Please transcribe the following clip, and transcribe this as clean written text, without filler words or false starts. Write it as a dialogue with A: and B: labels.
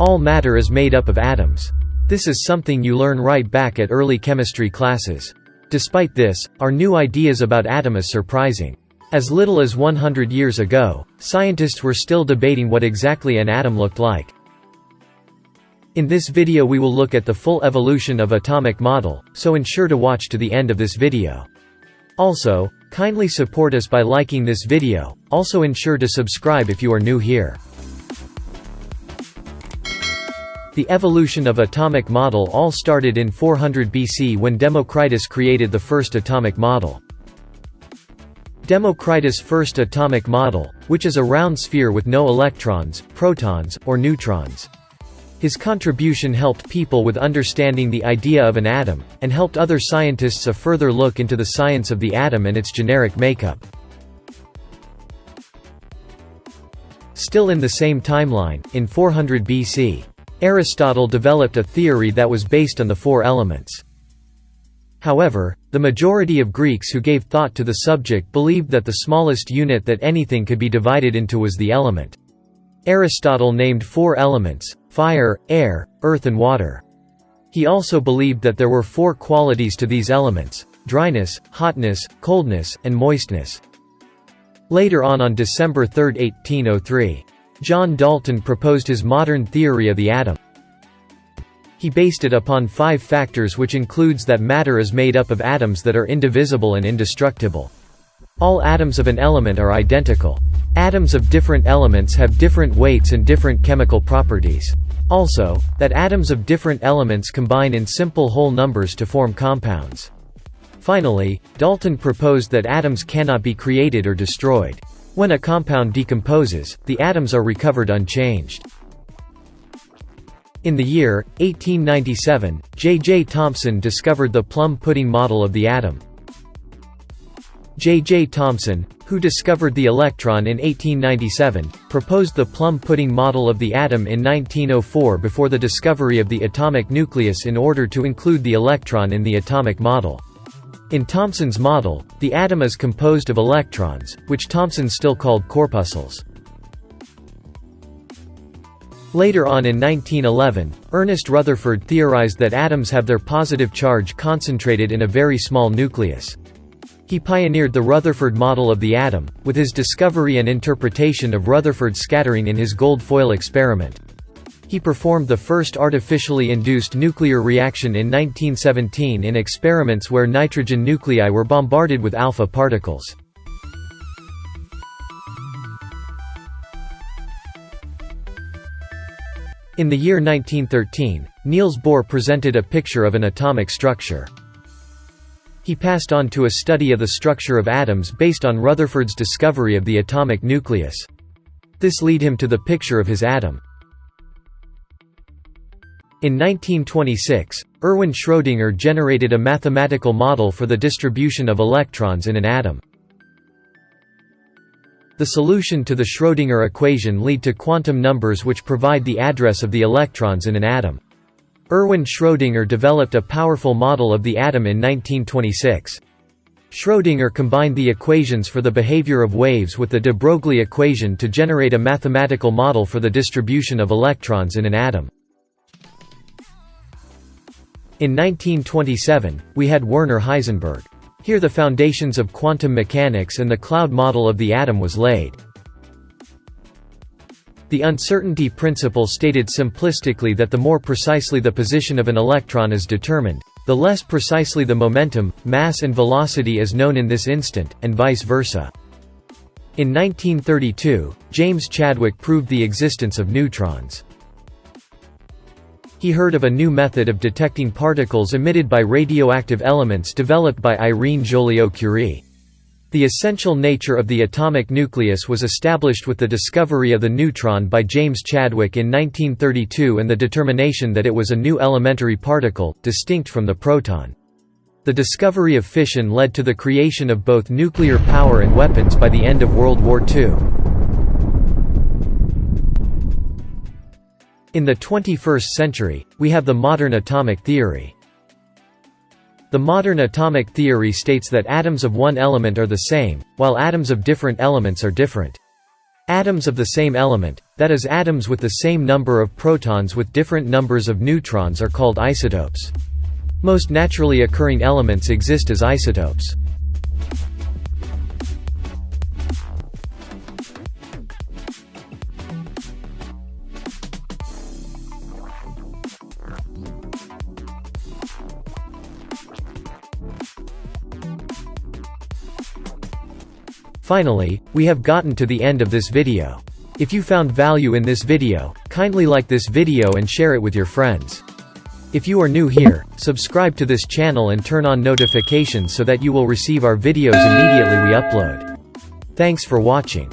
A: All matter is made up of atoms. This is something you learn right back at early chemistry classes. Despite this, our new ideas about atom is surprising. As little as 100 years ago, scientists were still debating what exactly an atom looked like. In this video we will look at the full evolution of atomic model, so ensure to watch to the end of this video. Also, kindly support us by liking this video. Also ensure to subscribe if you are new here. The evolution of atomic model all started in 400 BC when Democritus created the first atomic model. Democritus' first atomic model, which is a round sphere with no electrons, protons, or neutrons. His contribution helped people with understanding the idea of an atom, and helped other scientists a further look into the science of the atom and its generic makeup. Still in the same timeline, in 400 BC, Aristotle developed a theory that was based on the four elements. However, the majority of Greeks who gave thought to the subject believed that the smallest unit that anything could be divided into was the element. Aristotle named four elements: fire, air, earth and water. He also believed that there were four qualities to these elements: dryness, hotness, coldness, and moistness. Later on December 3, 1803, John Dalton proposed his modern theory of the atom. He based it upon 5 factors, which includes that matter is made up of atoms that are indivisible and indestructible. All atoms of an element are identical. Atoms of different elements have different weights and different chemical properties. Also, that atoms of different elements combine in simple whole numbers to form compounds. Finally, Dalton proposed that atoms cannot be created or destroyed. When a compound decomposes, the atoms are recovered unchanged. In the year 1897, J.J. Thomson discovered the plum pudding model of the atom. J.J. Thomson, who discovered the electron in 1897, proposed the plum pudding model of the atom in 1904 before the discovery of the atomic nucleus in order to include the electron in the atomic model. In Thomson's model, the atom is composed of electrons, which Thomson still called corpuscles. Later on in 1911, Ernest Rutherford theorized that atoms have their positive charge concentrated in a very small nucleus. He pioneered the Rutherford model of the atom, with his discovery and interpretation of Rutherford scattering in his gold foil experiment. He performed the first artificially induced nuclear reaction in 1917 in experiments where nitrogen nuclei were bombarded with alpha particles. In the year 1913, Niels Bohr presented a picture of an atomic structure. He passed on to a study of the structure of atoms based on Rutherford's discovery of the atomic nucleus. This led him to the picture of his atom. In 1926, Erwin Schrödinger generated a mathematical model for the distribution of electrons in an atom. The solution to the Schrödinger equation led to quantum numbers which provide the address of the electrons in an atom. Erwin Schrödinger developed a powerful model of the atom in 1926. Schrödinger combined the equations for the behavior of waves with the de Broglie equation to generate a mathematical model for the distribution of electrons in an atom. In 1927, we had Werner Heisenberg. Here the foundations of quantum mechanics and the cloud model of the atom was laid. The uncertainty principle stated simplistically that the more precisely the position of an electron is determined, the less precisely the momentum, mass and velocity is known in this instant, and vice versa. In 1932, James Chadwick proved the existence of neutrons. He heard of a new method of detecting particles emitted by radioactive elements developed by Irene Joliot-Curie. The essential nature of the atomic nucleus was established with the discovery of the neutron by James Chadwick in 1932 and the determination that it was a new elementary particle, distinct from the proton. The discovery of fission led to the creation of both nuclear power and weapons by the end of World War II. In the 21st century, we have the modern atomic theory. The modern atomic theory states that atoms of one element are the same, while atoms of different elements are different. Atoms of the same element, that is atoms with the same number of protons with different numbers of neutrons, are called isotopes. Most naturally occurring elements exist as isotopes. Finally, we have gotten to the end of this video. If you found value in this video, kindly like this video and share it with your friends. If you are new here, subscribe to this channel and turn on notifications so that you will receive our videos immediately we upload. Thanks for watching.